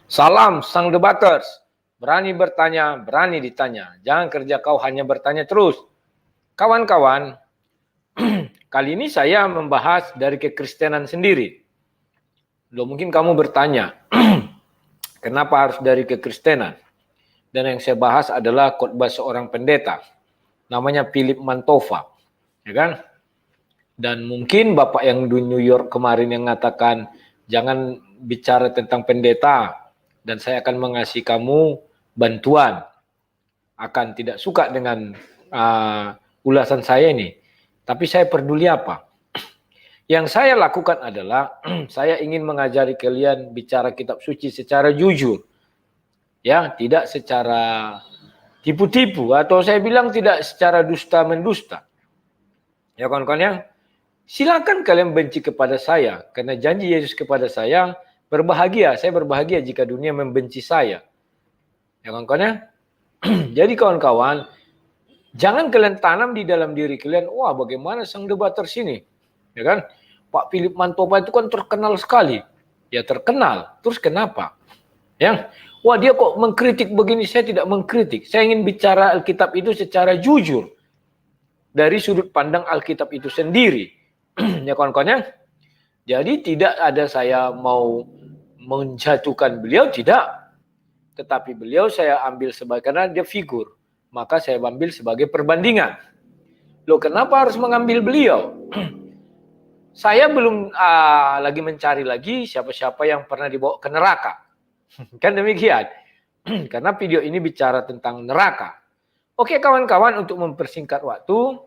Salam sang debaters. Berani bertanya, berani ditanya. Jangan kerja kau hanya bertanya terus. Kawan-kawan, kali ini saya membahas dari kekristenan sendiri. Loh, mungkin kamu bertanya, kenapa harus dari kekristenan? Dan yang saya bahas adalah khotbah seorang pendeta. Namanya Philip Mantova. Ya kan? Dan mungkin Bapak yang di New York kemarin yang mengatakan, jangan bicara tentang pendeta, dan saya akan mengasihi kamu bantuan. Akan tidak suka dengan ulasan saya ini. Tapi saya peduli apa? Yang saya lakukan adalah saya ingin mengajari kalian bicara kitab suci secara jujur. Ya, tidak secara tipu-tipu, atau saya bilang tidak secara dusta-mendusta. Ya kawan-kawan ya, silakan kalian benci kepada saya, karena janji Yesus kepada saya, berbahagia, saya berbahagia jika dunia membenci saya. Ya kawan-kawan ya. Jadi kawan-kawan, jangan kalian tanam di dalam diri kalian, wah bagaimana sang debater sini, ya kan? Pak Philip Mantova itu kan terkenal sekali. Ya terkenal, terus kenapa? Ya, wah dia kok mengkritik begini, saya tidak mengkritik. Saya ingin bicara Alkitab itu secara jujur. Dari sudut pandang Alkitab itu sendiri. Ya kawan-kawan ya. Jadi tidak ada saya mau menjatuhkan beliau, tidak. Tetapi beliau saya ambil sebagai, karena dia figur. Maka saya ambil sebagai perbandingan. Loh kenapa harus mengambil beliau? Saya belum lagi mencari lagi siapa-siapa yang pernah dibawa ke neraka. Kan demikian. Karena video ini bicara tentang neraka. Oke kawan-kawan, untuk mempersingkat waktu,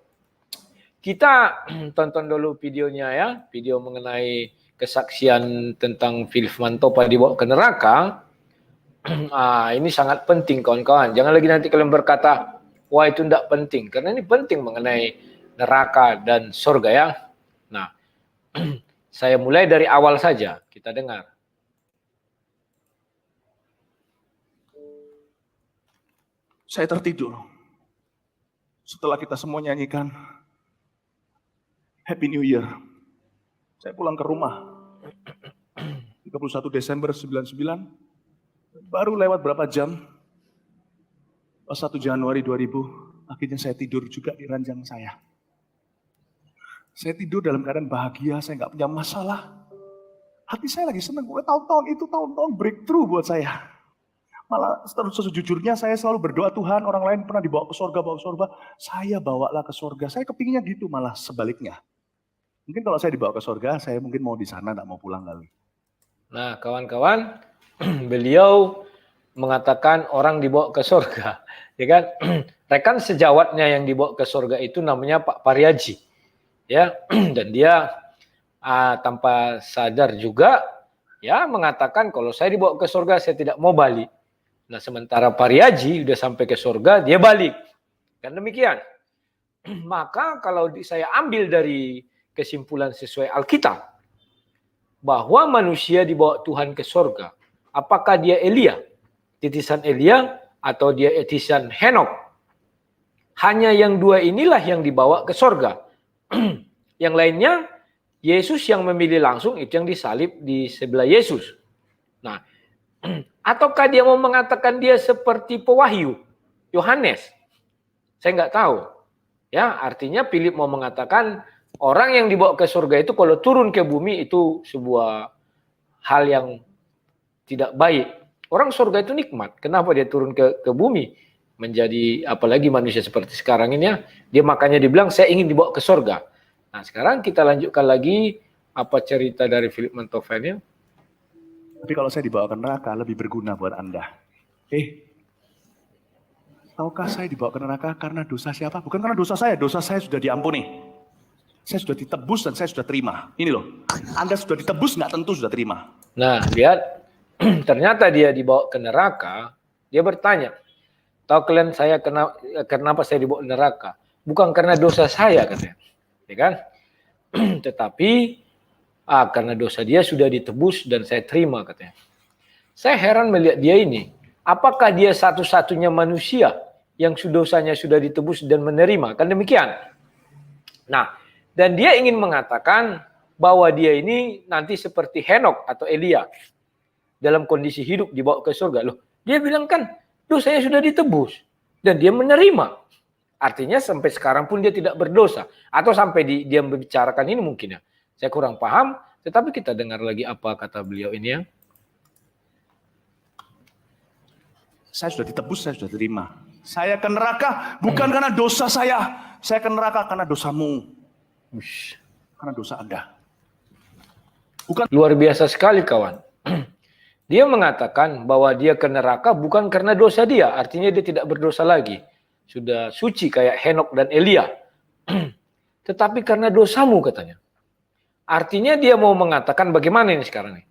kita tonton dulu videonya ya. Video mengenai kesaksian tentang Philip Mantova dibawa ke neraka. Ini sangat penting kawan-kawan. Jangan lagi nanti kalian berkata, wah itu tidak penting. Karena ini penting mengenai neraka dan surga ya. Nah, saya mulai dari awal saja. Kita dengar. Saya tertidur. Setelah kita semua nyanyikan Happy New Year. Saya pulang ke rumah. 31 Desember 99. Baru lewat berapa jam. 1 Januari 2000. Akhirnya saya tidur juga di ranjang saya. Saya tidur dalam keadaan bahagia, saya nggak punya masalah. Hati saya lagi senang, tahun-tahun itu tahun-tahun breakthrough buat saya. Malah sejujurnya saya selalu berdoa, Tuhan orang lain pernah dibawa ke surga, saya bawalah ke surga. Saya kepinginnya gitu, malah sebaliknya. Mungkin kalau saya dibawa ke surga, saya mungkin mau di sana, nggak mau pulang kali. Nah kawan-kawan, beliau mengatakan orang dibawa ke surga. Ya kan? Rekan sejawatnya yang dibawa ke surga itu namanya Pak Pariaji. Ya, dan dia tanpa sadar juga ya mengatakan kalau saya dibawa ke surga saya tidak mau balik. Nah sementara Pariaji udah sampai ke surga dia balik. Kan demikian. Maka kalau saya ambil dari kesimpulan sesuai Alkitab bahwa manusia dibawa Tuhan ke surga, apakah dia Elia, titisan Elia, atau dia titisan Henok? Hanya yang dua inilah yang dibawa ke surga. Yang lainnya, Yesus yang memilih langsung, itu yang disalib di sebelah Yesus. Nah, ataukah dia mau mengatakan dia seperti pewahyu, Yohanes? Saya nggak tahu. Ya, artinya Philip mau mengatakan orang yang dibawa ke surga itu kalau turun ke bumi itu sebuah hal yang tidak baik. Orang surga itu nikmat. Kenapa dia turun ke bumi? Menjadi apalagi manusia seperti sekarang ini ya. Dia makanya dibilang saya ingin dibawa ke surga. Nah sekarang kita lanjutkan lagi apa cerita dari Philip Mantova ini. Tapi kalau saya dibawa ke neraka lebih berguna buat Anda. Tahukah saya dibawa ke neraka karena dosa siapa? Bukan karena dosa saya sudah diampuni. Saya sudah ditebus dan saya sudah terima. Ini loh, Anda sudah ditebus nggak tentu sudah terima. Nah lihat, ternyata dia dibawa ke neraka, dia bertanya, tahu kalian saya kenapa saya dibawa ke neraka? Bukan karena dosa saya katanya. Ya kan? Tetapi karena dosa dia sudah ditebus dan saya terima katanya. Saya heran melihat dia ini. Apakah dia satu-satunya manusia yang dosanya sudah ditebus dan menerima? Kan demikian. Nah, dan dia ingin mengatakan bahwa dia ini nanti seperti Henok atau Elia dalam kondisi hidup dibawa ke surga. Loh, dia bilang kan dosanya sudah ditebus dan dia menerima. Artinya sampai sekarang pun dia tidak berdosa. Atau sampai dia membicarakan ini mungkin ya. Saya kurang paham, tetapi kita dengar lagi apa kata beliau ini ya. Saya sudah ditebus, saya sudah terima. Saya ke neraka bukan karena dosa saya ke neraka karena dosamu. Ush. Karena dosa Anda. Luar biasa sekali kawan. Dia mengatakan bahwa dia ke neraka bukan karena dosa dia. Artinya dia tidak berdosa lagi. Sudah suci kayak Henok dan Elia. Tetapi karena dosamu katanya. Artinya dia mau mengatakan bagaimana ini sekarang nih?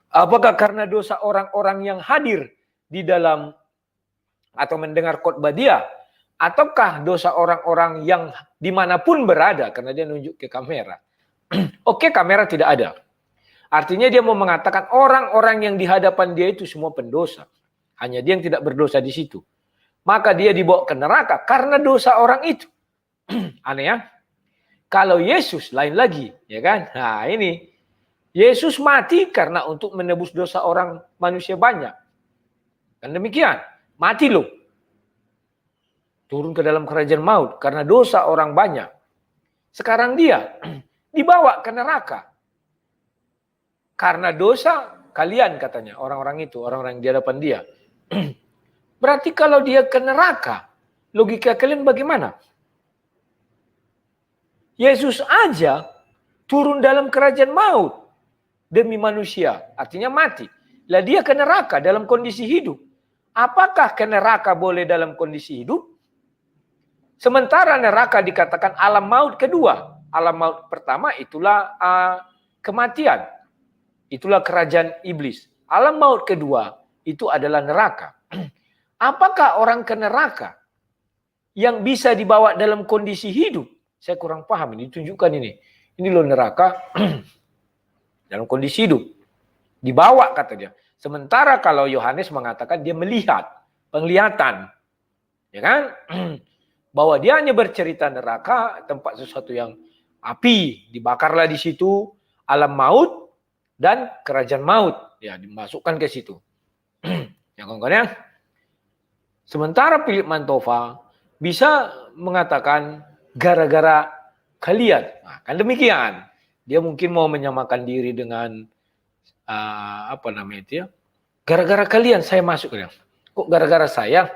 Apakah karena dosa orang-orang yang hadir di dalam atau mendengar khotbah dia, ataukah dosa orang-orang yang dimanapun berada, karena dia nunjuk ke kamera. Oke, kamera tidak ada. Artinya dia mau mengatakan orang-orang yang di hadapan dia itu semua pendosa. Hanya dia yang tidak berdosa di situ. Maka dia dibawa ke neraka karena dosa orang itu. Aneh ya? Kalau Yesus lain lagi, ya kan? Nah ini, Yesus mati karena untuk menebus dosa orang manusia banyak. Dan demikian, mati loh. Turun ke dalam kerajaan maut karena dosa orang banyak. Sekarang dia dibawa ke neraka. Karena dosa kalian katanya, orang-orang itu, orang-orang di hadapan dia. Berarti kalau dia ke neraka, logika kalian bagaimana? Yesus aja turun dalam kerajaan maut demi manusia, artinya mati. Lah dia ke neraka dalam kondisi hidup. Apakah ke neraka boleh dalam kondisi hidup? Sementara neraka dikatakan alam maut kedua. Alam maut pertama itulah kematian. Itulah kerajaan iblis. Alam maut kedua itu adalah neraka. Apakah orang ke neraka yang bisa dibawa dalam kondisi hidup? Saya kurang paham ini, tunjukkan ini. Ini loh neraka dalam kondisi hidup. Dibawa kata dia. Sementara kalau Yohanes mengatakan dia melihat, penglihatan. Ya kan? Bahwa dia hanya bercerita neraka, tempat sesuatu yang api, dibakarlah di situ, alam maut dan kerajaan maut. Ya, dimasukkan ke situ. Ya kawan-kawan ya. Sementara Philip Mantova bisa mengatakan gara-gara kalian. Nah, kan demikian. Dia mungkin mau menyamakan diri dengan apa namanya itu ya. Gara-gara kalian saya masuk ke. Kok gara-gara saya?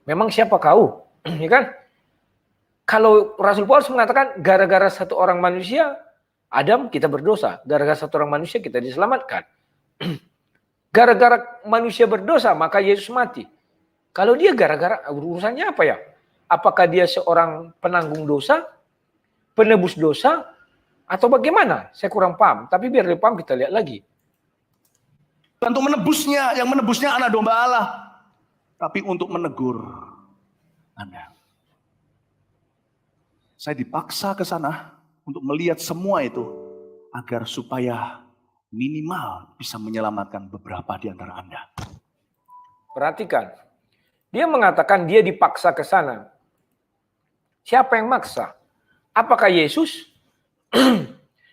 Memang siapa kau? Ya kan? Kalau Rasul Paulus mengatakan gara-gara satu orang manusia, Adam kita berdosa. Gara-gara satu orang manusia kita diselamatkan. Gara-gara manusia berdosa maka Yesus mati. Kalau dia gara-gara urusannya apa ya? Apakah dia seorang penanggung dosa, penebus dosa, atau bagaimana? Saya kurang paham. Tapi biar lebih paham kita lihat lagi. Untuk menebusnya, yang menebusnya anak domba Allah. Tapi untuk menegur Anda. Saya dipaksa ke sana untuk melihat semua itu. Agar supaya minimal bisa menyelamatkan beberapa di antara Anda. Perhatikan. Dia mengatakan dia dipaksa ke sana. Siapa yang maksa? Apakah Yesus?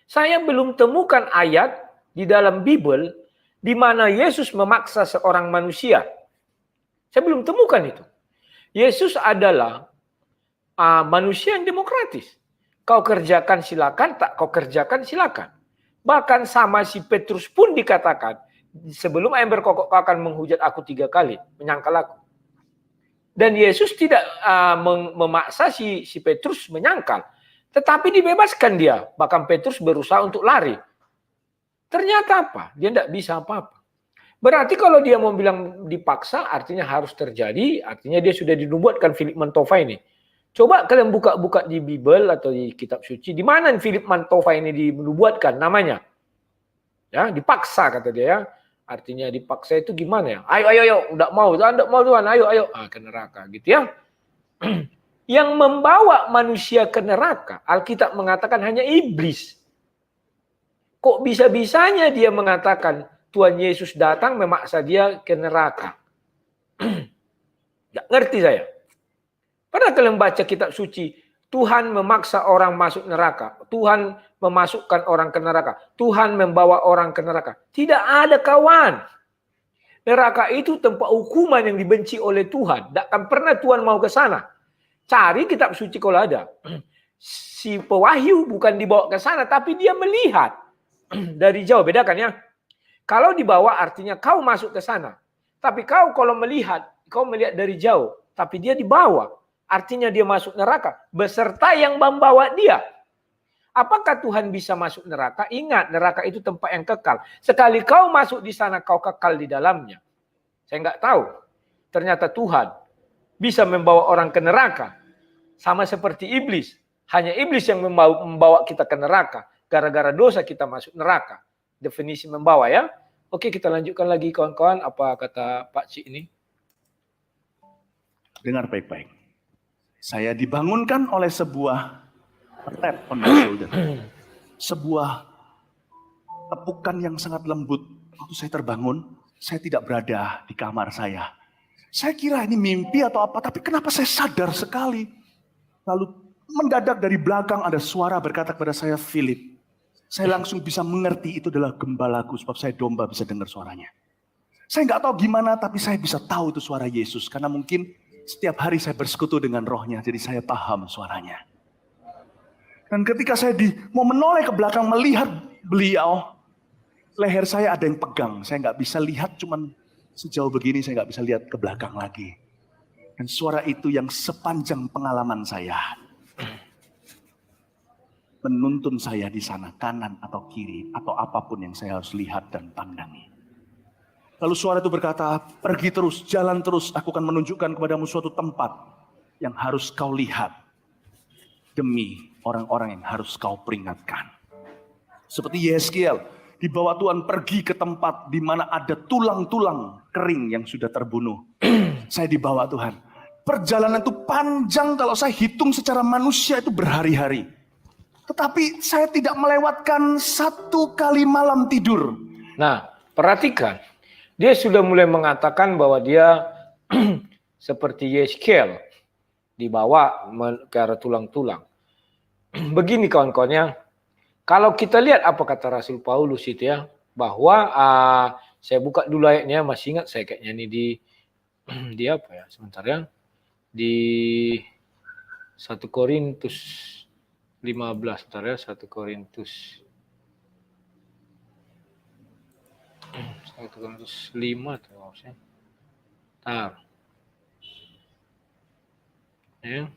Saya belum temukan ayat di dalam Bible di mana Yesus memaksa seorang manusia. Saya belum temukan itu. Yesus adalah manusia yang demokratis. Kau kerjakan silakan, tak kau kerjakan silakan. Bahkan sama si Petrus pun dikatakan, sebelum ayam berkokok kau akan menghujat aku 3 kali, menyangkal aku. Dan Yesus tidak memaksa si Petrus menyangkal. Tetapi dibebaskan dia. Bahkan Petrus berusaha untuk lari. Ternyata apa? Dia tidak bisa apa-apa. Berarti kalau dia mau bilang dipaksa, artinya harus terjadi. Artinya dia sudah dinubuatkan Philip Mantova ini. Coba kalian buka-buka di Bible atau di kitab suci. Di mana Philip Mantova ini dinubuatkan namanya? Ya, dipaksa kata dia ya. Artinya dipaksa itu gimana ya? Ayo, enggak mau Tuhan, ayo. Ke neraka gitu ya. Yang membawa manusia ke neraka, Alkitab mengatakan hanya iblis. Kok bisa-bisanya dia mengatakan Tuhan Yesus datang memaksa dia ke neraka? Gak ngerti saya. Pernah kalian baca kitab suci, Tuhan memaksa orang masuk neraka. Tuhan memasukkan orang ke neraka. Tuhan membawa orang ke neraka. Tidak ada kawan. Neraka itu tempat hukuman yang dibenci oleh Tuhan. Tak akan pernah Tuhan mau ke sana. Cari kitab suci kalau ada. Si pewahyu bukan dibawa ke sana, tapi dia melihat dari jauh. Bedakan ya. Kalau dibawa artinya kau masuk ke sana. Tapi kau kalau melihat, kau melihat dari jauh. Tapi dia dibawa. Artinya dia masuk neraka. Beserta yang membawa dia. Apakah Tuhan bisa masuk neraka? Ingat, neraka itu tempat yang kekal. Sekali kau masuk di sana, kau kekal di dalamnya. Saya nggak tahu. Ternyata Tuhan bisa membawa orang ke neraka. Sama seperti iblis. Hanya iblis yang membawa kita ke neraka. Gara-gara dosa kita masuk neraka. Definisi membawa ya. Oke, kita lanjutkan lagi kawan-kawan. Apa kata Pak Cik ini? Dengar baik-baik. Saya dibangunkan oleh sebuah tap on my shoulder. Sebuah tepukan yang sangat lembut. Waktu saya terbangun, saya tidak berada di kamar saya. Saya kira ini mimpi atau apa, tapi kenapa saya sadar sekali? Lalu mendadak dari belakang ada suara berkata kepada saya, Philip. Saya langsung bisa mengerti itu adalah gembalaku, sebab saya domba bisa dengar suaranya. Saya nggak tahu gimana, tapi saya bisa tahu itu suara Yesus. Karena mungkin setiap hari saya bersekutu dengan rohnya, jadi saya paham suaranya. Dan ketika saya mau menoleh ke belakang melihat beliau, leher saya ada yang pegang. Saya nggak bisa lihat, cuman sejauh begini saya nggak bisa lihat ke belakang lagi. Dan suara itu yang sepanjang pengalaman saya menuntun saya di sana, kanan atau kiri, atau apapun yang saya harus lihat dan pandangi. Lalu suara itu berkata, pergi terus, jalan terus, aku akan menunjukkan kepadamu suatu tempat yang harus kau lihat. Demi orang-orang yang harus kau peringatkan. Seperti Yeskiel, dibawa Tuhan pergi ke tempat di mana ada tulang-tulang kering yang sudah terbunuh. Saya dibawa Tuhan. Perjalanan itu panjang, kalau saya hitung secara manusia itu berhari-hari. Tetapi saya tidak melewatkan 1 kali malam tidur. Nah, perhatikan. Dia sudah mulai mengatakan bahwa dia seperti Yeskiel. Dibawa ke arah tulang-tulang. Begini kawan-kawannya. Kalau kita lihat apa kata Rasul Paulus itu ya. Bahwa saya buka dulu ayatnya. Masih ingat saya kayaknya ini di apa ya. Sebentar ya. Di 1 Korintus 15, bentar ya, 1 Korintus 5 tuh maksudnya. Bentar. Ya.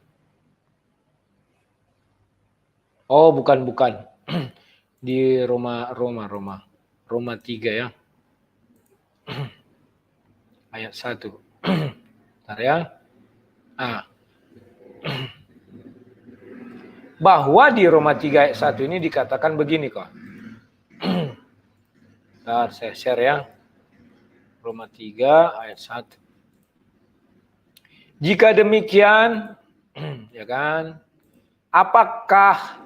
Oh, bukan. Di Roma 3 ya. Ayat 1. Bentar ya. Bahwa di Roma 3 ayat 1 ini dikatakan begini kok. Bentar, saya share ya. Roma 3 ayat 1. Jika demikian, ya kan, apakah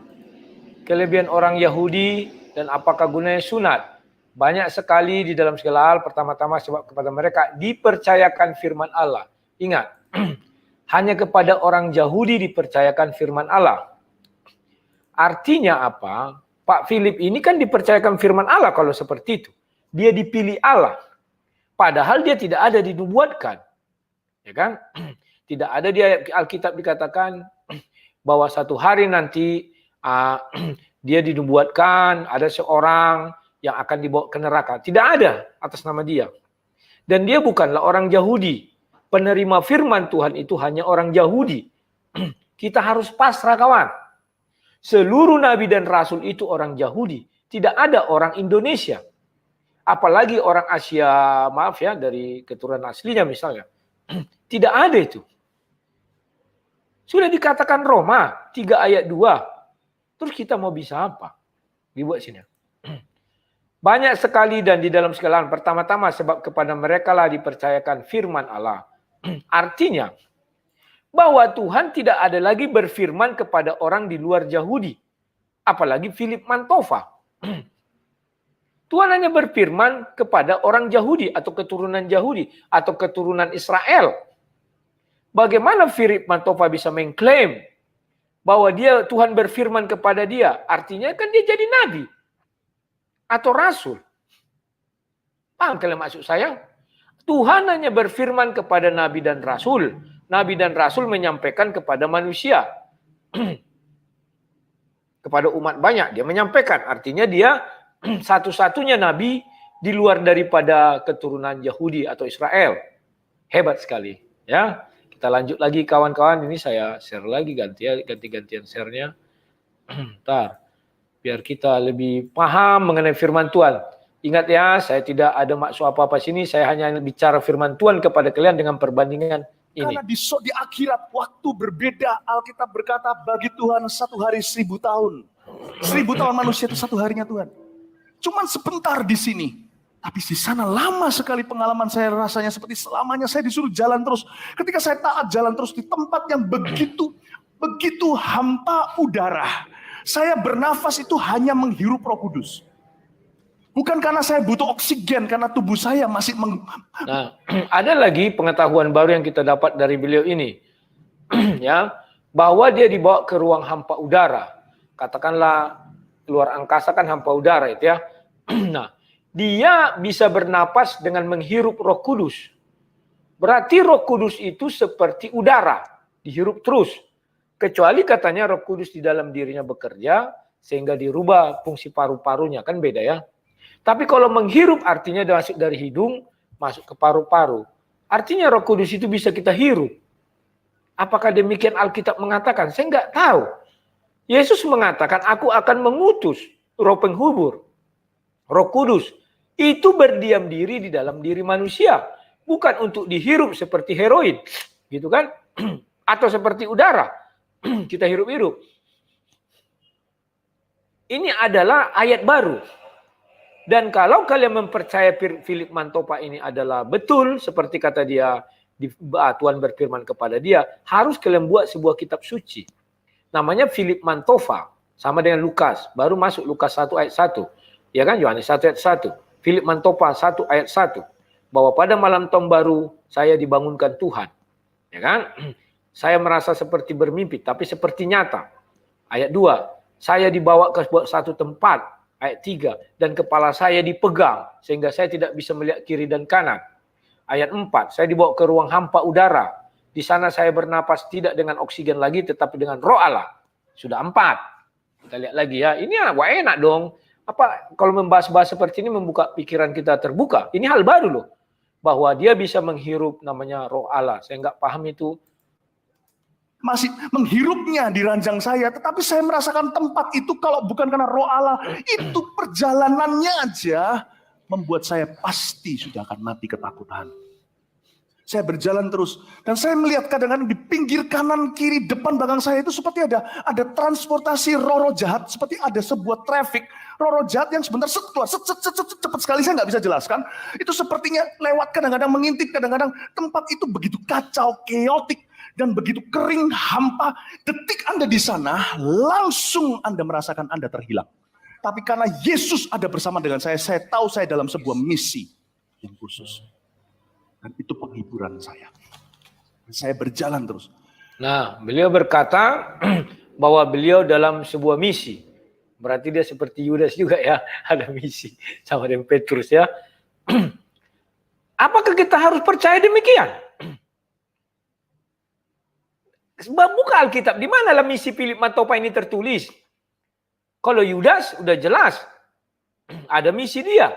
kelebihan orang Yahudi dan apakah gunanya sunat? Banyak sekali di dalam segala hal, pertama-tama sebab kepada mereka dipercayakan firman Allah. Ingat, hanya kepada orang Yahudi dipercayakan firman Allah. Artinya apa? Pak Philip ini kan dipercayakan firman Allah kalau seperti itu. Dia dipilih Allah. Padahal dia tidak ada dinubuatkan. Ya kan? Tidak ada di Alkitab dikatakan bahwa satu hari nanti dia dinubuatkan, ada seorang yang akan dibawa ke neraka. Tidak ada atas nama dia. Dan dia bukanlah orang Yahudi. Penerima firman Tuhan itu hanya orang Yahudi. Kita harus pasrah kawan. Seluruh nabi dan rasul itu orang Yahudi. Tidak ada orang Indonesia. Apalagi orang Asia, maaf ya, dari keturunan aslinya misalnya. Tidak ada itu. Sudah dikatakan Roma 3 ayat 2. Terus kita mau bisa apa? Dibuat sini. Banyak sekali dan di dalam segala hal. Pertama-tama sebab kepada mereka lah dipercayakan firman Allah. Artinya, bahwa Tuhan tidak ada lagi berfirman kepada orang di luar Yahudi. Apalagi Philip Mantova. Tuhan hanya berfirman kepada orang Yahudi atau keturunan Yahudi atau keturunan Israel. Bagaimana Philip Mantova bisa mengklaim bahwa Tuhan berfirman kepada dia, artinya kan dia jadi nabi atau rasul. Paham kalian maksud saya? Tuhan hanya berfirman kepada nabi dan rasul. Nabi dan rasul menyampaikan kepada manusia. Kepada umat banyak dia menyampaikan. Artinya dia satu-satunya nabi di luar daripada keturunan Yahudi atau Israel. Hebat sekali, ya. Kita lanjut lagi kawan-kawan, ini saya share lagi ganti-gantian share-nya. Bentar. Biar kita lebih paham mengenai firman Tuhan. Ingat ya, saya tidak ada maksud apa-apa sini, saya hanya bicara firman Tuhan kepada kalian dengan perbandingan ini. Karena di akhirat waktu berbeda, Alkitab berkata bagi Tuhan 1 hari 1000 tahun. 1000 tahun manusia itu 1 harinya Tuhan. Cuman sebentar di sini. Tapi di sana lama sekali pengalaman saya, rasanya seperti selamanya saya disuruh jalan terus. Ketika saya taat jalan terus di tempat yang begitu hampa udara. Saya bernafas itu hanya menghirup Roh Kudus. Bukan karena saya butuh oksigen, karena tubuh saya masih Nah, ada lagi pengetahuan baru yang kita dapat dari beliau ini. Ya, bahwa dia dibawa ke ruang hampa udara. Katakanlah luar angkasa kan hampa udara itu ya. Nah, dia bisa bernapas dengan menghirup Roh Kudus. Berarti Roh Kudus itu seperti udara, dihirup terus. Kecuali katanya Roh Kudus di dalam dirinya bekerja sehingga dirubah fungsi paru-parunya, kan beda ya. Tapi kalau menghirup artinya masuk dari hidung, masuk ke paru-paru. Artinya Roh Kudus itu bisa kita hirup. Apakah demikian Alkitab mengatakan? Saya nggak tahu. Yesus mengatakan, aku akan mengutus Roh penghubur. Roh Kudus itu berdiam diri di dalam diri manusia. Bukan untuk dihirup seperti heroin. Gitu kan? Atau seperti udara. Kita hirup-hirup. Ini adalah ayat baru. Dan kalau kalian mempercaya Philip Mantopa ini adalah betul, seperti kata dia, Tuhan berfirman kepada dia, harus kalian buat sebuah kitab suci. Namanya Philip Mantopa, sama dengan Lukas, baru masuk Lukas 1 ayat 1. Ya kan, Yohanes 1 ayat 1. Philip Mantopa 1 ayat 1. Bahwa pada malam tahun baru, saya dibangunkan Tuhan. Ya kan, saya merasa seperti bermimpi, tapi seperti nyata. Ayat 2, saya dibawa ke satu tempat. Ayat 3, dan kepala saya dipegang sehingga saya tidak bisa melihat kiri dan kanan. Ayat 4, saya dibawa ke ruang hampa udara. Di sana saya bernapas tidak dengan oksigen lagi tetapi dengan Roh Allah. Sudah 4. Kita lihat lagi ya. Ini wah enak dong. Apa kalau membahas-bahas seperti ini membuka pikiran kita terbuka. Ini hal baru loh. Bahwa dia bisa menghirup namanya Roh Allah. Saya nggak paham itu. Masih menghirupnya di ranjang saya, tetapi saya merasakan tempat itu kalau bukan karena Roh Allah, itu perjalanannya aja membuat saya pasti sudah akan mati ketakutan. Saya berjalan terus dan saya melihat kadang-kadang di pinggir kanan, kiri, depan, belakang saya itu seperti ada transportasi roh jahat, seperti ada sebuah traffic roh jahat yang sebentar keluar, cepat sekali saya nggak bisa jelaskan. Itu sepertinya lewat, kadang-kadang mengintip, kadang-kadang tempat itu begitu kacau, keotik. Dan begitu kering, hampa, detik Anda di sana, langsung Anda merasakan Anda terhilang. Tapi karena Yesus ada bersama dengan saya tahu saya dalam sebuah misi yang khusus. Dan itu penghiburan saya. Saya berjalan terus. Nah, beliau berkata bahwa beliau dalam sebuah misi. Berarti dia seperti Yudas juga ya, ada misi sama dengan Petrus ya. Apakah kita harus percaya demikian? Sebab buka Alkitab, di mana lah misi Philip Mantopa ini tertulis? Kalau Yudas udah jelas ada misi dia.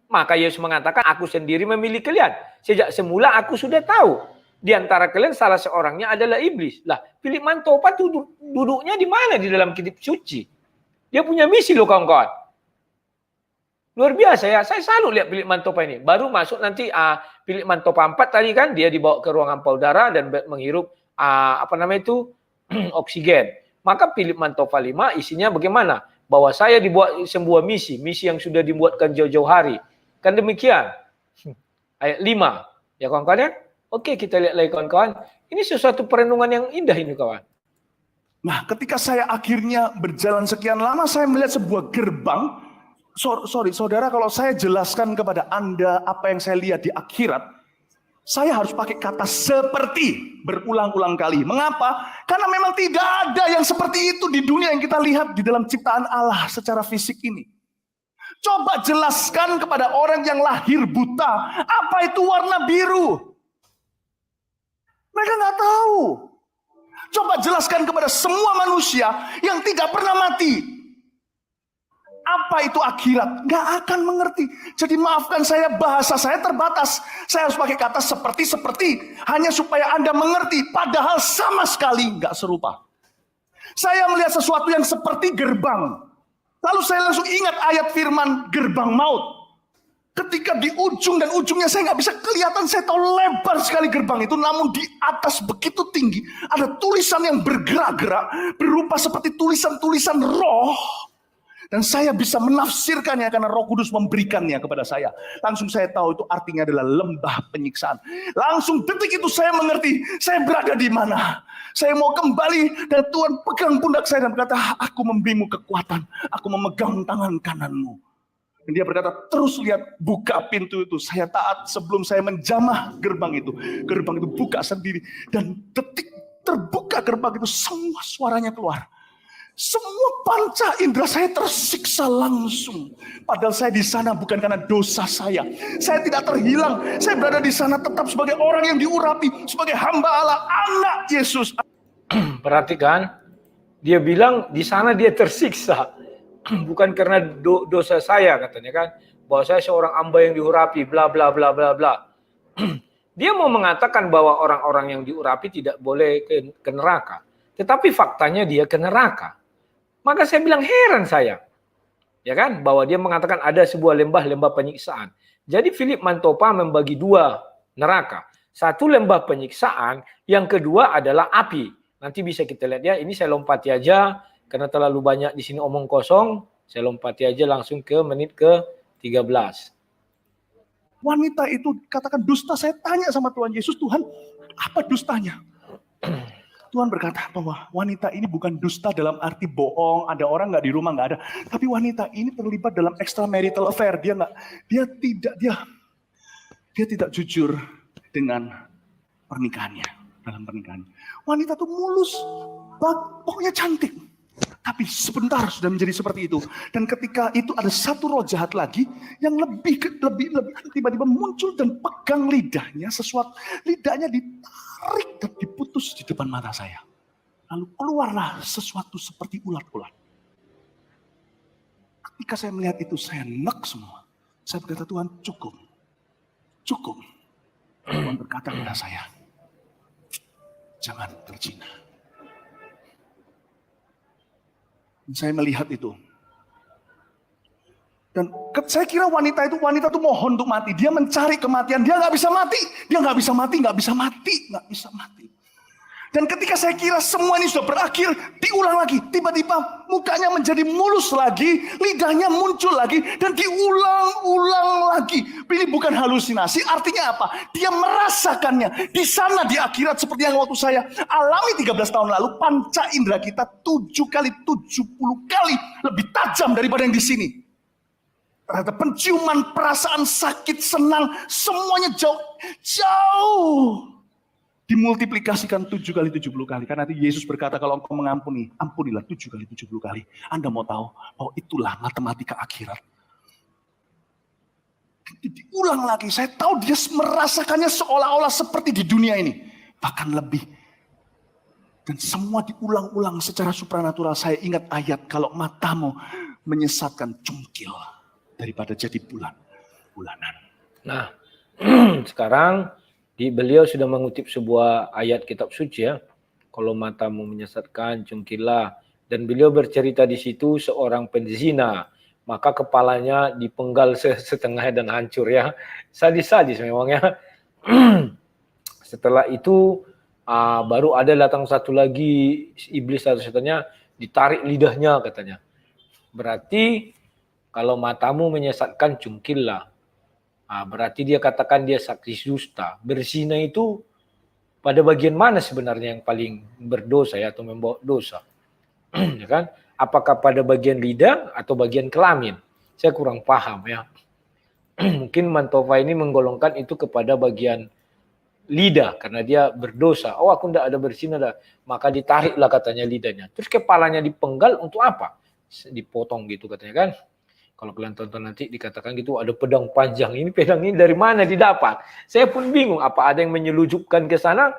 Maka Yesus mengatakan, aku sendiri memilih kalian. Sejak semula aku sudah tahu. Di antara kalian salah seorangnya adalah iblis. Lah, Philip Mantopa duduknya di mana di dalam kitab suci? Dia punya misi loh kawan-kawan. Luar biasa ya, saya selalu lihat Philip Mantopa ini. Baru masuk nanti Philip Mantopa 4 tadi kan, dia dibawa ke ruang hampa udara dan menghirup oksigen. Maka Philip Mantopa 5 isinya bagaimana? Bahwa saya dibuat sebuah misi yang sudah dibuatkan jauh-jauh hari. Kan demikian. Ayat 5. Ya kawan-kawan ya? Oke, kita lihat lagi kawan-kawan. Ini sesuatu perenungan yang indah ini kawan. Nah, ketika saya akhirnya berjalan sekian lama, saya melihat sebuah gerbang. Sorry, saudara, kalau saya jelaskan kepada Anda apa yang saya lihat di akhirat, Saya harus pakai kata seperti berulang-ulang kali. Mengapa? Karena memang tidak ada yang seperti itu di dunia yang kita lihat di dalam ciptaan Allah secara fisik ini. Coba jelaskan kepada orang yang lahir buta, apa itu warna biru? Mereka nggak tahu. Coba jelaskan kepada semua manusia yang tidak pernah mati, apa itu akhirat? Nggak akan mengerti. Jadi maafkan saya, bahasa saya terbatas. Saya harus pakai kata seperti, hanya supaya Anda mengerti. Padahal sama sekali nggak serupa. Saya melihat sesuatu yang seperti gerbang. Lalu saya langsung ingat ayat firman gerbang maut. Ketika di ujung dan ujungnya saya nggak bisa kelihatan, saya tahu lebar sekali gerbang itu, namun di atas begitu tinggi ada tulisan yang bergerak-gerak, berupa seperti tulisan-tulisan roh. Dan saya bisa menafsirkannya karena Roh Kudus memberikannya kepada saya. Langsung saya tahu itu artinya adalah lembah penyiksaan. Langsung detik itu saya mengerti, saya berada di mana. Saya mau kembali dan Tuhan pegang pundak saya dan berkata, aku memberimu kekuatan, aku memegang tangan kananmu. Dan dia berkata, terus lihat, buka pintu itu. Saya taat sebelum saya menjamah gerbang itu. Gerbang itu buka sendiri. Dan detik terbuka gerbang itu, semua suaranya keluar. Semua panca indera saya tersiksa langsung. Padahal saya di sana bukan karena dosa saya. Saya tidak terhilang. Saya berada di sana tetap sebagai orang yang diurapi. Sebagai hamba Allah, anak Yesus. Perhatikan, dia bilang di sana dia tersiksa. Bukan karena dosa saya katanya kan. Bahwa saya seorang hamba yang diurapi, bla bla bla bla bla. Dia mau mengatakan bahwa orang-orang yang diurapi tidak boleh ke neraka. Tetapi faktanya dia ke neraka. Maka saya bilang heran saya. Ya kan? Bahwa dia mengatakan ada sebuah lembah penyiksaan. Jadi Philip Mantopa membagi dua neraka. Satu lembah penyiksaan, yang kedua adalah api. Nanti bisa kita lihat ya, ini saya lompati aja karena terlalu banyak di sini omong kosong. Saya lompati aja langsung ke menit ke-13. Wanita itu katakan dusta. Saya tanya sama Tuhan Yesus, Tuhan, apa dustanya? Tuhan berkata bahwa wanita ini bukan dusta dalam arti bohong, ada orang nggak di rumah, nggak ada. Tapi wanita ini terlibat dalam extramarital affair. Dia tidak jujur dengan pernikahannya, dalam pernikahannya. Wanita itu mulus, pokoknya cantik. Tapi sebentar sudah menjadi seperti itu. Dan ketika itu ada satu roh jahat lagi yang lebih tiba-tiba muncul dan pegang lidahnya, lidahnya ditarik dan diputus di depan mata saya. Lalu keluarlah sesuatu seperti ulat-ulat. Ketika saya melihat itu, saya nek semua. Saya berkata, Tuhan cukup. Cukup. Tuhan berkata kepada saya, jangan berzina. Saya melihat itu. Dan saya kira wanita itu mohon untuk mati. Dia mencari kematian. Dia nggak bisa mati. Nggak bisa mati. Dan ketika saya kira semua ini sudah berakhir, diulang lagi. Tiba-tiba mukanya menjadi mulus lagi, lidahnya muncul lagi, dan diulang-ulang lagi. Ini bukan halusinasi, artinya apa? Dia merasakannya. Di sana di akhirat seperti yang waktu saya alami 13 tahun lalu, panca indera kita 7 kali 70 kali lebih tajam daripada yang di sini. Ternyata penciuman, perasaan sakit, senang, semuanya jauh. Dimultiplikasikan 7 kali 70 kali. Karena nanti Yesus berkata kalau engkau mengampuni, ampunilah 7 kali 70 kali. Anda mau tahu bahwa itulah matematika akhirat. Diulang lagi, saya tahu dia merasakannya seolah-olah seperti di dunia ini. Bahkan lebih. Dan semua diulang-ulang secara supranatural. Saya ingat ayat, kalau matamu menyesatkan, cungkil daripada jadi bulanan. Nah, sekarang beliau sudah mengutip sebuah ayat kitab suci ya. Kalau matamu menyesatkan, cungkillah. Dan beliau bercerita di situ seorang penzina, maka kepalanya dipenggal setengah dan hancur ya. Sadis-sadis memang ya. Setelah itu baru ada datang satu lagi iblis atau setannya, ditarik lidahnya katanya. Berarti kalau matamu menyesatkan, cungkillah. Berarti dia katakan dia saksi dusta. Berzina itu pada bagian mana sebenarnya yang paling berdosa ya, atau membawa dosa? Ya kan? Apakah pada bagian lidah atau bagian kelamin? Saya kurang paham ya. Mungkin Mantopa ini menggolongkan itu kepada bagian lidah karena dia berdosa. Oh, aku tidak ada berzina dah. Maka ditariklah katanya lidahnya. Terus kepalanya dipenggal untuk apa? Dipotong gitu katanya kan. Kalau kalian tonton nanti dikatakan gitu ada pedang panjang. Ini pedang ini dari mana didapat? Saya pun bingung. Apa ada yang menyelujupkan ke sana?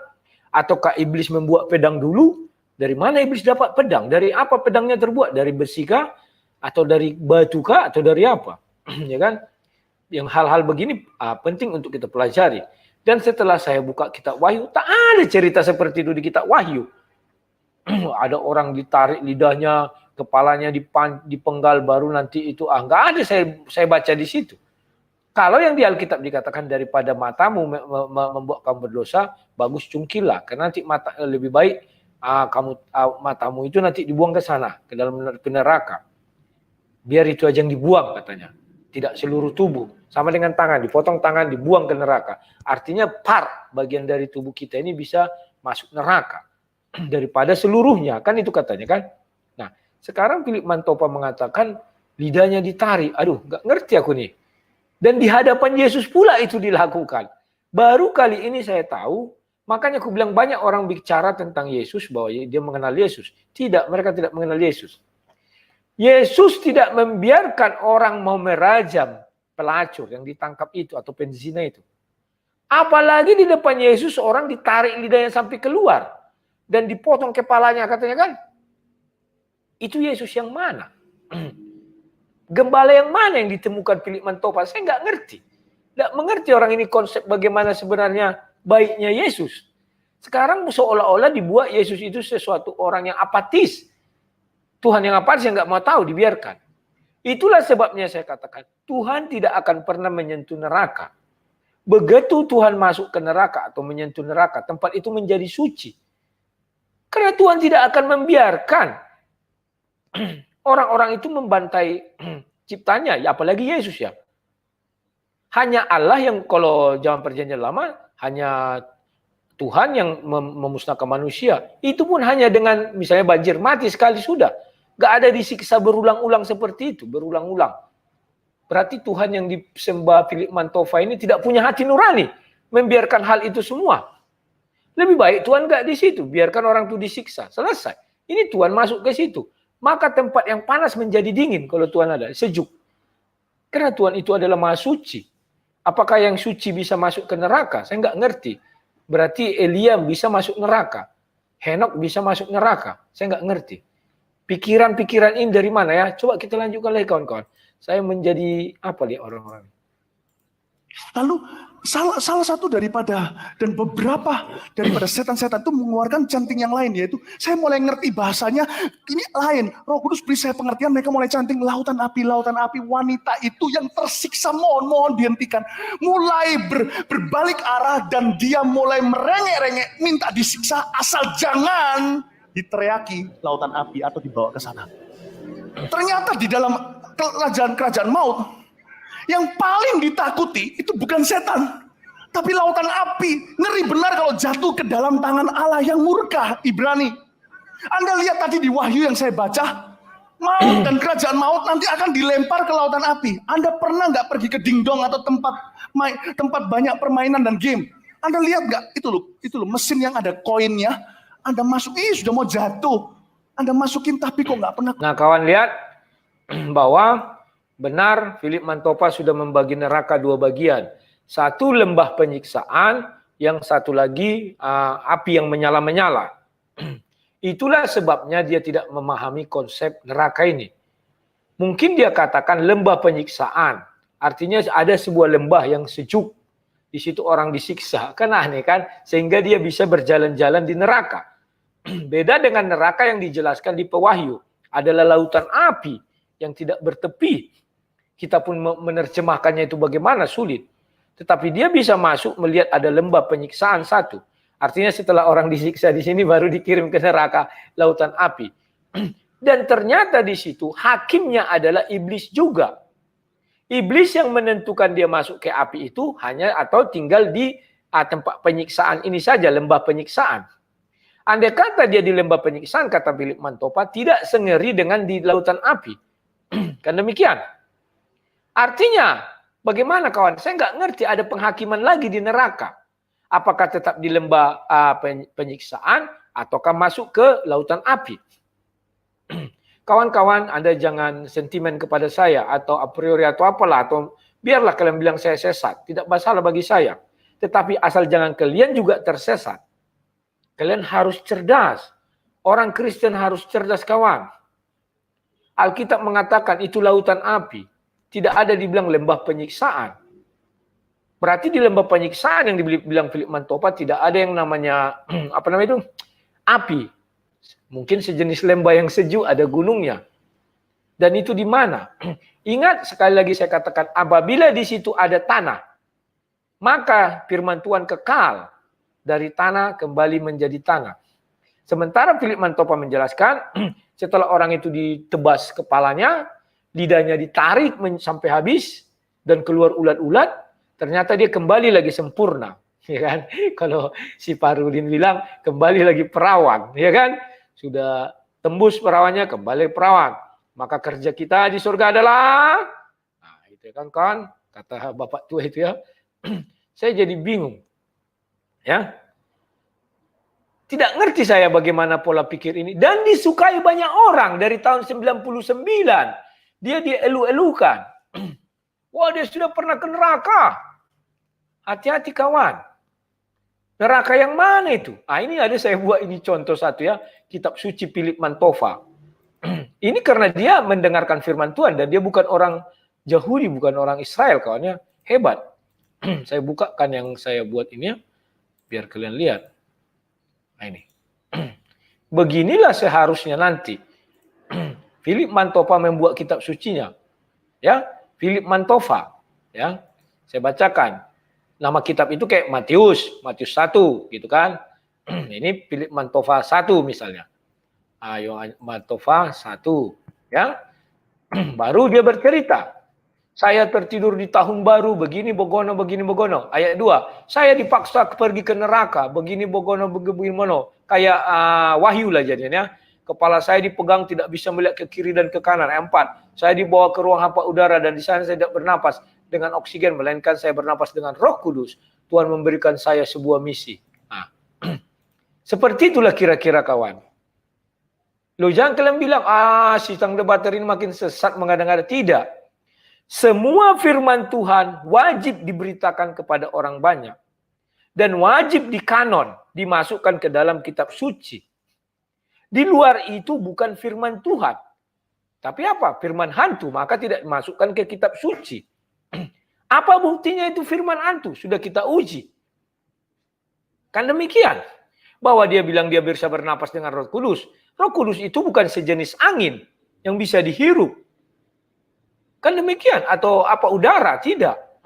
Ataukah iblis membuat pedang dulu? Dari mana iblis dapat pedang? Dari apa pedangnya terbuat? Dari besi kah? Atau dari batu kah? Atau dari apa? Ya kan? Yang hal-hal begini penting untuk kita pelajari. Dan setelah saya buka kitab Wahyu, tak ada cerita seperti itu di kitab Wahyu. Ada orang ditarik lidahnya, kepalanya dipenggal baru nanti itu nggak ada saya baca di situ. Kalau yang di Alkitab dikatakan daripada matamu membuat kamu berdosa, bagus cungkilah karena nanti lebih baik matamu itu nanti dibuang ke sana ke dalam neraka. Biar itu aja yang dibuang katanya, tidak seluruh tubuh. Sama dengan tangan, dipotong tangan dibuang ke neraka. Artinya bagian dari tubuh kita ini bisa masuk neraka daripada seluruhnya, kan itu katanya kan. Nah, sekarang Philip Mantopa mengatakan lidahnya ditarik. Aduh, nggak ngerti aku nih. Dan di hadapan Yesus pula itu dilakukan. Baru kali ini saya tahu, makanya aku bilang banyak orang bicara tentang Yesus bahwa dia mengenal Yesus. Tidak, mereka tidak mengenal Yesus. Yesus tidak membiarkan orang mau merajam pelacur yang ditangkap itu atau penzina itu. Apalagi di depan Yesus orang ditarik lidahnya sampai keluar dan dipotong kepalanya katanya kan. Itu Yesus yang mana? Gembala yang mana yang ditemukan Philip Mantopa? Saya nggak ngerti. Nggak mengerti orang ini konsep bagaimana sebenarnya baiknya Yesus. Sekarang seolah-olah dibuat Yesus itu sesuatu orang yang apatis. Tuhan yang apatis yang nggak mau tahu, dibiarkan. Itulah sebabnya saya katakan, Tuhan tidak akan pernah menyentuh neraka. Begitu Tuhan masuk ke neraka atau menyentuh neraka, tempat itu menjadi suci. Karena Tuhan tidak akan membiarkan orang-orang itu membantai ciptanya, ya apalagi Yesus ya. Hanya Allah yang kalau zaman perjanjian lama, hanya Tuhan yang memusnahkan manusia. Itu pun hanya dengan misalnya banjir mati sekali sudah. Gak ada disiksa berulang-ulang seperti itu, berulang-ulang. Berarti Tuhan yang disembah Philip Mantopa ini tidak punya hati nurani, membiarkan hal itu semua. Lebih baik Tuhan gak di situ, biarkan orang itu disiksa, selesai. Ini Tuhan masuk ke situ. Maka tempat yang panas menjadi dingin kalau Tuhan ada, sejuk. Karena Tuhan itu adalah maha suci. Apakah yang suci bisa masuk ke neraka? Saya nggak ngerti. Berarti Elia bisa masuk neraka. Henok bisa masuk neraka. Saya nggak ngerti. Pikiran-pikiran ini dari mana ya? Coba kita lanjutkan lagi kawan-kawan. Saya menjadi apa nih orang-orang? Lalu salah satu daripada dan beberapa daripada setan-setan itu mengeluarkan canting yang lain, yaitu saya mulai ngerti bahasanya ini lain. Roh Kudus beri saya pengertian, mereka mulai canting lautan api, wanita itu yang tersiksa, mohon dihentikan. Mulai berbalik arah dan dia mulai merengek-rengek minta disiksa asal jangan diteriaki lautan api atau dibawa ke sana. Ternyata di dalam kerajaan maut yang paling ditakuti itu bukan setan, tapi lautan api. Ngeri benar kalau jatuh ke dalam tangan Allah yang murka, Ibrani. Anda lihat tadi di Wahyu yang saya baca, maut dan kerajaan maut nanti akan dilempar ke lautan api. Anda pernah nggak pergi ke dingdong atau tempat banyak permainan dan game? Anda lihat nggak? Itu loh mesin yang ada koinnya. Anda masuk, sudah mau jatuh. Anda masukin tapi kok nggak pernah. Nah kawan lihat bahwa benar, Philip Mantopa sudah membagi neraka dua bagian. Satu lembah penyiksaan, yang satu lagi api yang menyala-menyala. Itulah sebabnya dia tidak memahami konsep neraka ini. Mungkin dia katakan lembah penyiksaan. Artinya ada sebuah lembah yang sejuk. Di situ orang disiksa. Kan aneh kan? Sehingga dia bisa berjalan-jalan di neraka. Beda dengan neraka yang dijelaskan di Pewahyu. Adalah lautan api yang tidak bertepi. Kita pun menerjemahkannya itu bagaimana sulit. Tetapi dia bisa masuk melihat ada lembah penyiksaan satu. Artinya setelah orang disiksa di sini baru dikirim ke neraka lautan api. Dan ternyata di situ hakimnya adalah iblis juga. Iblis yang menentukan dia masuk ke api itu hanya atau tinggal di tempat penyiksaan ini saja, lembah penyiksaan. Andai kata dia di lembah penyiksaan, kata Philip Mantopa, tidak sengeri dengan di lautan api. Kan demikian. Artinya, bagaimana kawan? Saya nggak ngerti ada penghakiman lagi di neraka. Apakah tetap di lembah penyiksaan ataukah masuk ke lautan api? Kawan-kawan, Anda jangan sentimen kepada saya atau a priori atau apalah, atau biarlah kalian bilang saya sesat. Tidak masalah bagi saya. Tetapi asal jangan kalian juga tersesat. Kalian harus cerdas. Orang Kristen harus cerdas, kawan. Alkitab mengatakan itu lautan api. Tidak ada dibilang lembah penyiksaan. Berarti di lembah penyiksaan yang dibilang Philip Mantopa tidak ada yang namanya apa namanya itu? Api. Mungkin sejenis lembah yang sejuk, ada gunungnya. Dan itu di mana? Ingat, sekali lagi saya katakan, apabila di situ ada tanah, maka firman Tuhan kekal dari tanah kembali menjadi tanah. Sementara Philip Mantopa menjelaskan, setelah orang itu ditebas kepalanya, lidahnya ditarik sampai habis, dan keluar ulat-ulat, ternyata dia kembali lagi sempurna. Ya kan? Kalau si Parudin bilang, kembali lagi perawan. Ya kan? Sudah tembus perawannya, kembali perawan. Maka kerja kita di surga adalah, nah itu kan, kata Bapak tua itu ya, saya jadi bingung. Ya, tidak ngerti saya bagaimana pola pikir ini. Dan disukai banyak orang dari tahun 99. Dia dielu-elukan. Wah, dia sudah pernah ke neraka. Hati-hati kawan. Neraka yang mana itu? Ini ada saya buat ini contoh satu ya. Kitab suci Philip Mantopa. Ini karena dia mendengarkan firman Tuhan. Dan dia bukan orang Yahudi, bukan orang Israel kawannya. Hebat. Saya bukakan yang saya buat ini ya. Biar kalian lihat. Nah ini. Beginilah seharusnya nanti. Philip Mantopa membuat kitab sucinya. Ya, Philip Mantopa. Ya, saya bacakan. Nama kitab itu kayak Matius 1 gitu kan. Ini Philip Mantopa 1 misalnya. Ayo Mantopa 1 ya. Baru dia bercerita. Saya tertidur di tahun baru begini begono. Ayat 2. Saya dipaksa pergi ke neraka begini begono. Kayak wahyu lah jadinya. Kepala saya dipegang tidak bisa melihat ke kiri dan ke kanan. Ayat 4. Saya dibawa ke ruang hampa udara dan di sana saya tidak bernapas dengan oksigen, melainkan saya bernapas dengan Roh Kudus. Tuhan memberikan saya sebuah misi. Nah, seperti itulah kira-kira kawan. Loh jangan kalian bilang, si sang debater ini makin sesat mengada-ngada. Tidak. Semua firman Tuhan wajib diberitakan kepada orang banyak. Dan wajib dikanon, dimasukkan ke dalam kitab suci. Di luar itu bukan firman Tuhan. Tapi apa? Firman hantu, maka tidak dimasukkan ke kitab suci. Apa buktinya itu firman hantu? Sudah kita uji. Kan demikian. Bahwa dia bilang dia bisa bernapas dengan Roh Kudus. Roh Kudus itu bukan sejenis angin yang bisa dihirup. Kan demikian. Atau apa udara? Tidak.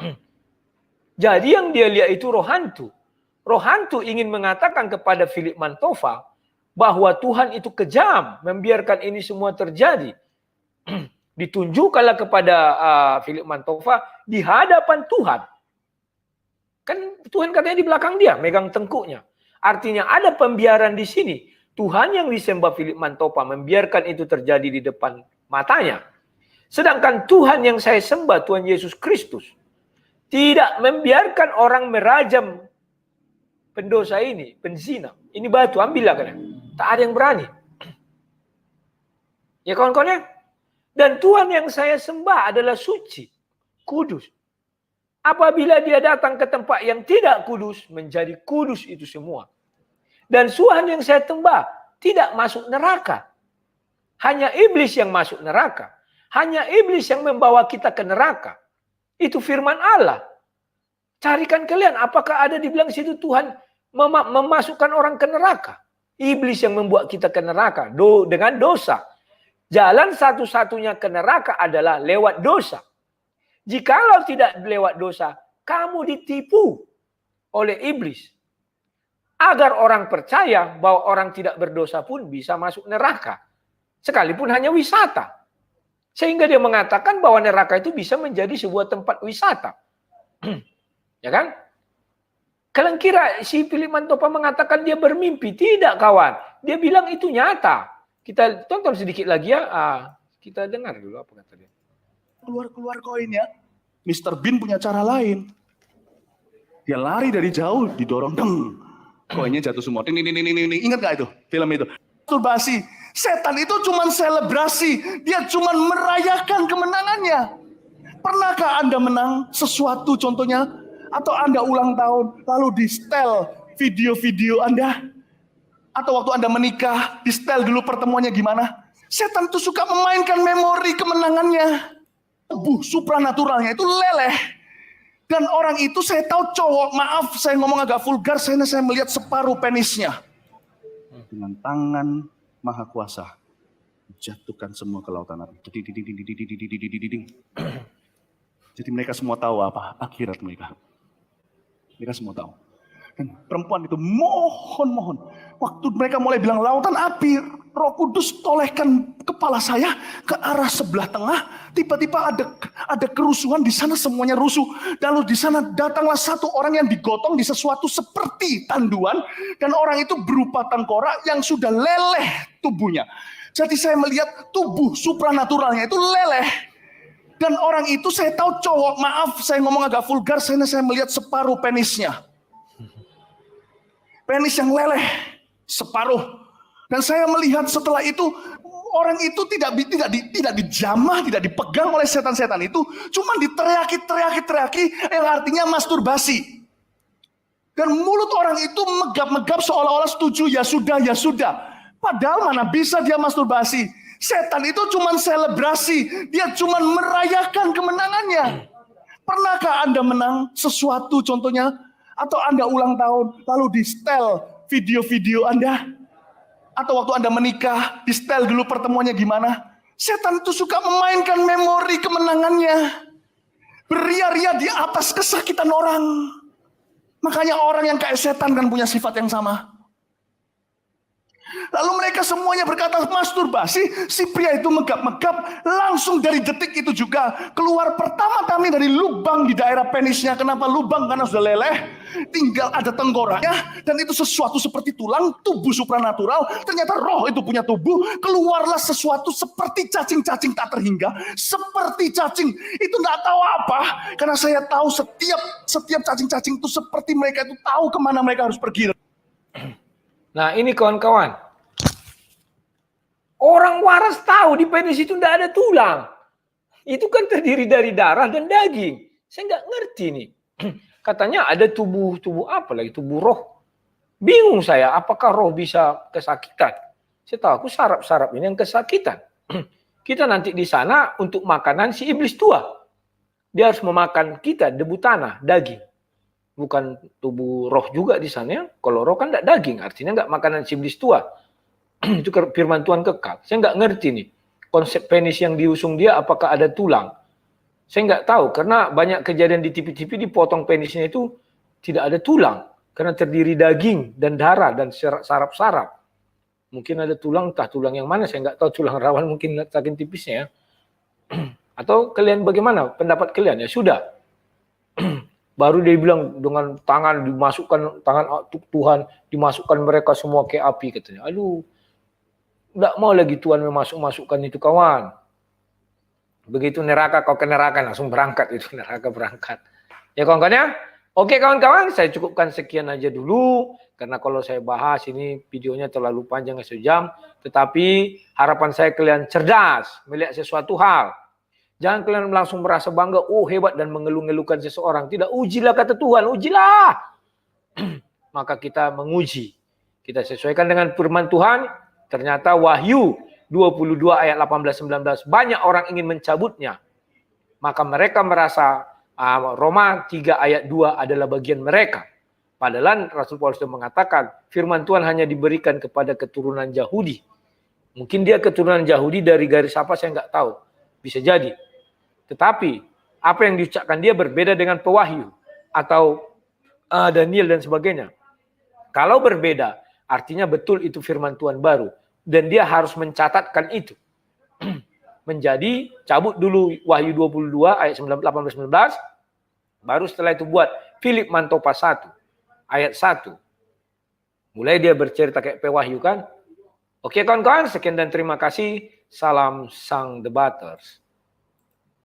Jadi yang dia lihat itu roh hantu. Roh hantu ingin mengatakan kepada Philip Mantopa bahwa Tuhan itu kejam. Membiarkan ini semua terjadi. Ditunjukkanlah kepada Philip Mantopa di hadapan Tuhan. Kan Tuhan katanya di belakang dia, megang tengkuknya. Artinya ada pembiaran di sini. Tuhan yang disembah Philip Mantopa membiarkan itu terjadi di depan matanya. Sedangkan Tuhan yang saya sembah, Tuhan Yesus Kristus, tidak membiarkan orang merajam pendosa ini, penzina. Ini batu, ambillah kan. Tak ada yang berani. Ya kawan-kawan ya. Dan Tuhan yang saya sembah adalah suci, kudus. Apabila dia datang ke tempat yang tidak kudus, menjadi kudus itu semua. Dan Tuhan yang saya sembah tidak masuk neraka. Hanya iblis yang masuk neraka. Hanya iblis yang membawa kita ke neraka. Itu firman Allah. Carikan kalian, apakah ada dibilang situ Tuhan memasukkan orang ke neraka? Iblis yang membuat kita ke neraka dengan dosa. Jalan satu-satunya ke neraka adalah lewat dosa. Jikalau tidak lewat dosa, kamu ditipu oleh iblis. Agar orang percaya bahwa orang tidak berdosa pun bisa masuk neraka. Sekalipun hanya wisata. Sehingga dia mengatakan bahwa neraka itu bisa menjadi sebuah tempat wisata. Ya kan? Kalian kira si Philip Mantopa mengatakan dia bermimpi? Tidak kawan. Dia bilang itu nyata. Kita tonton sedikit lagi ya. Kita dengar dulu apa kata dia. Keluar koinnya. Mr. Bean punya cara lain. Dia lari dari jauh, didorong, deng. Koinnya jatuh semua. Ding, ding, ding, ding, ding. Ingat gak itu film itu? Masturbasi. Setan itu cuma selebrasi. Dia cuma merayakan kemenangannya. Pernahkah Anda menang sesuatu contohnya? Atau Anda ulang tahun, lalu di setel video-video Anda? Atau waktu Anda menikah, di setel dulu pertemuannya gimana? Setan itu suka memainkan memori kemenangannya. Tubuh supranaturalnya itu leleh. Dan orang itu saya tahu cowok, maaf saya ngomong agak vulgar, saya melihat separuh penisnya. Dengan tangan maha kuasa, jatuhkan semua ke lautan api. Jadi mereka semua tahu apa akhirat mereka. Mereka semua tahu. Dan perempuan itu mohon. Waktu mereka mulai bilang lautan api, Roh Kudus tolehkan kepala saya ke arah sebelah tengah. Tiba-tiba ada kerusuhan di sana, semuanya rusuh. Lalu di sana datanglah satu orang yang digotong di sesuatu seperti tanduan. Dan orang itu berupa tengkorak yang sudah leleh tubuhnya. Jadi saya melihat tubuh supranaturalnya itu leleh. Dan orang itu saya tahu cowok, maaf saya ngomong agak vulgar, saya melihat separuh penisnya. Penis yang leleh, separuh. Dan saya melihat setelah itu, orang itu tidak dijamah, tidak dipegang oleh setan-setan itu, cuma diteriaki, yang artinya masturbasi. Dan mulut orang itu megap-megap seolah-olah setuju, ya sudah. Padahal mana bisa dia masturbasi. Setan itu cuma selebrasi, dia cuma merayakan kemenangannya. Pernahkah Anda menang sesuatu contohnya? Atau Anda ulang tahun, lalu di setel video-video Anda? Atau waktu Anda menikah, di setel dulu pertemuannya gimana? Setan itu suka memainkan memori kemenangannya. Beria-ria di atas kesakitan orang. Makanya orang yang kayak setan kan punya sifat yang sama. Lalu mereka semuanya berkata masturbasi, si pria itu megap-megap, langsung dari detik itu juga keluar pertama-tama dari lubang di daerah penisnya. Kenapa lubang? Karena sudah leleh, tinggal ada tengkoraknya, dan itu sesuatu seperti tulang, tubuh supranatural. Ternyata roh itu punya tubuh, keluarlah sesuatu seperti cacing-cacing tak terhingga, seperti cacing. Itu nggak tahu apa, karena saya tahu setiap cacing-cacing itu seperti mereka itu tahu kemana mereka harus pergi. Nah ini kawan-kawan, orang waras tahu di penis itu tidak ada tulang. Itu kan terdiri dari darah dan daging. Saya nggak ngerti nih. Katanya ada tubuh apa lagi, tubuh roh. Bingung saya, apakah roh bisa kesakitan? Saya tahu aku sarap-sarap ini yang kesakitan. Kita nanti di sana untuk makanan si iblis tua. Dia harus memakan kita, debu tanah, daging. Bukan tubuh roh juga di sana ya. Kalau roh kan tidak daging, artinya nggak makanan si iblis tua. Itu firman Tuhan kekal. Saya nggak ngerti nih konsep penis yang diusung dia apakah ada tulang. Saya nggak tahu karena banyak kejadian di TV-TV dipotong penisnya itu tidak ada tulang karena terdiri daging dan darah dan saraf-saraf. Mungkin ada tulang, entah tulang yang mana saya nggak tahu, tulang rawan mungkin saking tipisnya ya. Atau kalian bagaimana pendapat kalian? Ya sudah. Baru dia bilang dengan tangan dimasukkan, tangan Tuhan dimasukkan mereka semua ke api katanya. Aduh, tidak mau lagi Tuhan memasukkan itu kawan. Begitu neraka kau ke neraka langsung berangkat itu, neraka berangkat. Ya kawan-kawan ya. Oke kawan-kawan, saya cukupkan sekian aja dulu. Karena kalau saya bahas ini videonya terlalu panjang sejam. Tetapi harapan saya kalian cerdas melihat sesuatu hal. Jangan kalian langsung merasa bangga, oh hebat dan mengeluh-ngeluhkan seseorang. Tidak, ujilah kata Tuhan, ujilah. Maka kita menguji. Kita sesuaikan dengan firman Tuhan. Ternyata Wahyu 22 ayat 18-19. Banyak orang ingin mencabutnya. Maka mereka merasa Roma 3 ayat 2 adalah bagian mereka. Padahal Rasul Paulus sudah mengatakan firman Tuhan hanya diberikan kepada keturunan Yahudi. Mungkin dia keturunan Yahudi dari garis apa saya nggak tahu. Bisa jadi. Tetapi apa yang diucapkan dia berbeda dengan pewahyu atau Daniel dan sebagainya. Kalau berbeda, artinya betul itu firman Tuhan baru. Dan dia harus mencatatkan itu. Menjadi cabut dulu Wahyu 22 ayat 18-19. Baru setelah itu buat Philip Mantopa 1 ayat 1. Mulai dia bercerita kayak pewahyu kan. Oke kawan-kawan, sekian dan terima kasih. Salam sang debaters.